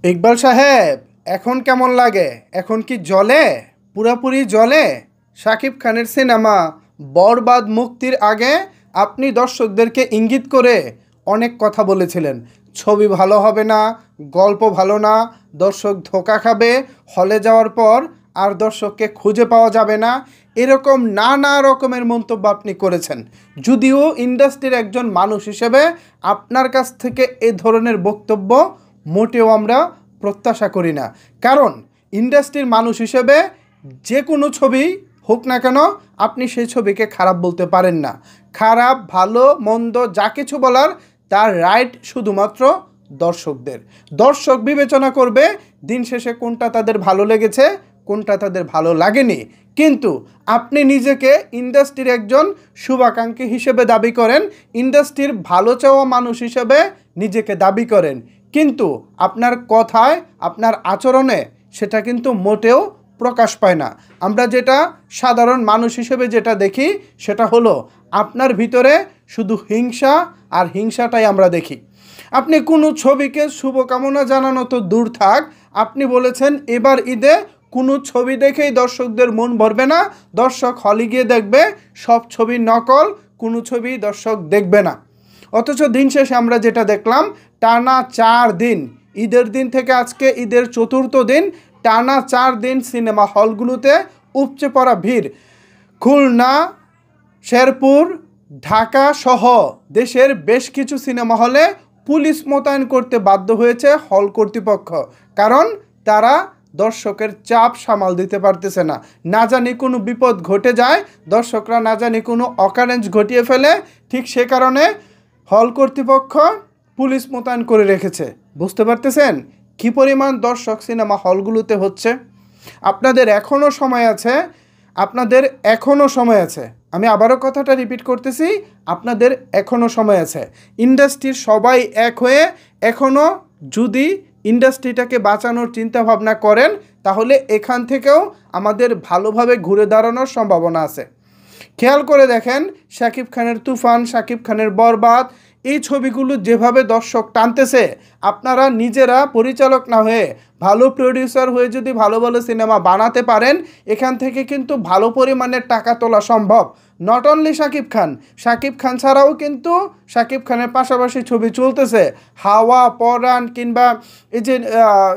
ইকবাল সাহেব, এখন কেমন লাগে? এখন কি জ্বলে? পুরোপুরি জ্বলে? শাকিব খানের সিনেমা বরবাদ মুক্তির আগে আপনি দর্শকদেরকে ইঙ্গিত করে অনেক কথা বলেছিলেন। ছবি ভালো হবে না, গল্প ভালো না, দর্শক ধোঁকা খাবে, হলে যাওয়ার পর আর দর্শককে খুঁজে পাওয়া যাবে না, এরকম নানা রকমের মন্তব্য আপনি করেছেন। যদিও ইন্ডাস্ট্রির একজন মানুষ হিসেবে আপনার কাছ থেকে এ ধরনের বক্তব্য মোটেও আমরা প্রত্যাশা করি না। কারণ ইন্ডাস্ট্রির মানুষ হিসেবে যে কোনো ছবি হোক না কেন, আপনি সেই ছবিকে খারাপ বলতে পারেন না। খারাপ ভালো মন্দ যা কিছু বলার তার রাইট শুধুমাত্র দর্শকদের। দর্শক বিবেচনা করবে দিন শেষে কোনটা তাদের ভালো লেগেছে, কোনটা তাদের ভালো লাগেনি। কিন্তু আপনি নিজেকে ইন্ডাস্ট্রির একজন শুভাকাঙ্ক্ষী হিসেবে দাবি করেন, ইন্ডাস্ট্রির ভালো চাওয়া মানুষ হিসেবে নিজেকে দাবি করেন, কিন্তু আপনার কথায় আপনার আচরণে সেটা কিন্তু মোটেও প্রকাশ পায় না। আমরা যেটা সাধারণ মানুষ হিসেবে যেটা দেখি সেটা হলো আপনার ভিতরে শুধু হিংসা, আর হিংসাটাই আমরা দেখি। আপনি কোনো ছবিকে শুভকামনা জানানো তো দূর থাক, আপনি বলেছেন এবার ঈদে কোনো ছবি দেখেই দর্শকদের মন ভরবে না, দর্শক হলে গিয়ে দেখবে সব ছবি নকল, কোনো ছবি দর্শক দেখবে না। অথচ দিন শেষে আমরা যেটা দেখলাম, টানা 4 দিন, ঈদের দিন থেকে আজকে ঈদের চতুর্থ দিন, টানা 4 দিন সিনেমা হলগুলোতে উপচে পড়া ভিড়। খুলনা, শেরপুর, ঢাকা সহ দেশের বেশ কিছু সিনেমা হলে পুলিশ মোতায়েন করতে বাধ্য হয়েছে হল কর্তৃপক্ষ। কারণ তারা দর্শকের চাপ সামাল দিতে পারতেছে না। না জানি কোনো বিপদ ঘটে যায়, দর্শকরা না জানি কোনো অকারেন্স ঘটিয়ে ফেলে, ঠিক সে কারণে হল কর্তৃপক্ষ পুলিশ মোতায়েন করে রেখেছে। বুঝতে পারতেছেন কী পরিমাণ দর্শক সিনেমা হলগুলোতে হচ্ছে? আপনাদের এখনও সময় আছে, আপনাদের এখনও সময় আছে। আমি আবারও কথাটা রিপিট করতেছি, আপনাদের এখনও সময় আছে। ইন্ডাস্ট্রির সবাই এক হয়ে এখনও যদি ইন্ডাস্ট্রিটাকে বাঁচানোর চিন্তা ভাবনা করেন, তাহলে এখান থেকেও আমাদের ভালোভাবে ঘুরে দাঁড়ানোর সম্ভাবনা আছে। খেয়াল করে দেখেন, শাকিব খানের তুফান, শাকিব খানের বরবাদ, এই ছবিগুলো যেভাবে দর্শক টানতেছে, আপনারা নিজেরা পরিচালক না হয়ে ভালো প্রডিউসার হয়ে যদি ভালো ভালো সিনেমা বানাতে পারেন, এখান থেকে কিন্তু ভালো পরিমাণের টাকা তোলা সম্ভব। নট অনলি শাকিব খান ছাড়াও কিন্তু শাকিব খানের পাশাপাশি ছবি চলতেছে, হাওয়া, পরাণ, কিংবা এই যে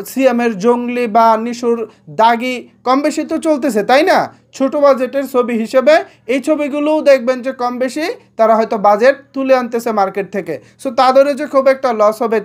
সিএমের জঙ্গলি বা নিশুর দাগি, কম বেশি তো চলতেছে, তাই না? ছোটো বাজেটের ছবি হিসেবে এই ছবিগুলোও দেখবেন যে কম বেশি তারা হয়তো বাজেট তুলে আনতেছে মার্কেট থেকে। সো তাদেরও যে খুব একটা লস হবে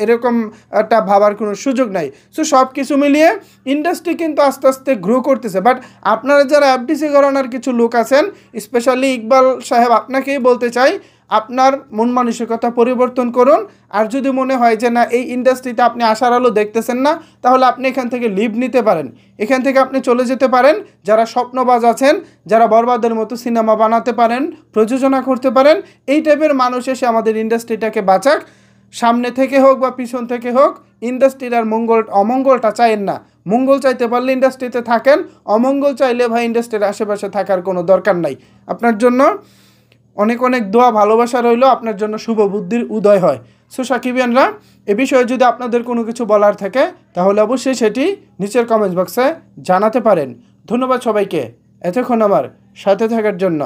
এরকম একটা ভাবার কোনো সুযোগ নাই। সো সব কিছু মিলিয়ে ইন্ডাস্ট্রি কিন্তু আস্তে আস্তে গ্রো করতেছে। বাট আপনারা যারা এফডিসি ঘরানার কিছু লোক আছেন, স্পেশালি ইকবাল সাহেব, আপনাকেই বলতে চাই, আপনার মন মানসিকতা পরিবর্তন করুন। আর যদি মনে হয় যে না, এই ইন্ডাস্ট্রিতে আপনি আশার আলো দেখতেছেন না, তাহলে আপনি এখান থেকে লিভ নিতে পারেন, এখান থেকে আপনি চলে যেতে পারেন। যারা স্বপ্নবাজ আছেন, যারা বরবাদের মতো সিনেমা বানাতে পারেন, প্রযোজনা করতে পারেন, এই টাইপের মানুষ এসে আমাদের ইন্ডাস্ট্রিটাকে বাঁচাক। সামনে থেকে হোক বা পিছন থেকে হোক, ইন্ডাস্ট্রির আর অমঙ্গলটা চাইেন না। মঙ্গল চাইতে পারলে ইন্ডাস্ট্রিতে থাকেন, অমঙ্গল চাইলে ভাই ইন্ডাস্ট্রির আশেপাশে থাকার কোনো দরকার নাই। আপনার জন্য অনেক অনেক দোয়া, ভালোবাসা রইল, আপনার জন্য শুভ বুদ্ধির উদয় হয়। সো সাকিবিয়ানরা, এ বিষয়ে যদি আপনাদের কোনো কিছু বলার থাকে তাহলে অবশ্যই সেটি নিচের কমেন্ট বক্সে জানাতে পারেন। ধন্যবাদ সবাইকে এতক্ষণ আমার সাথে থাকার জন্য।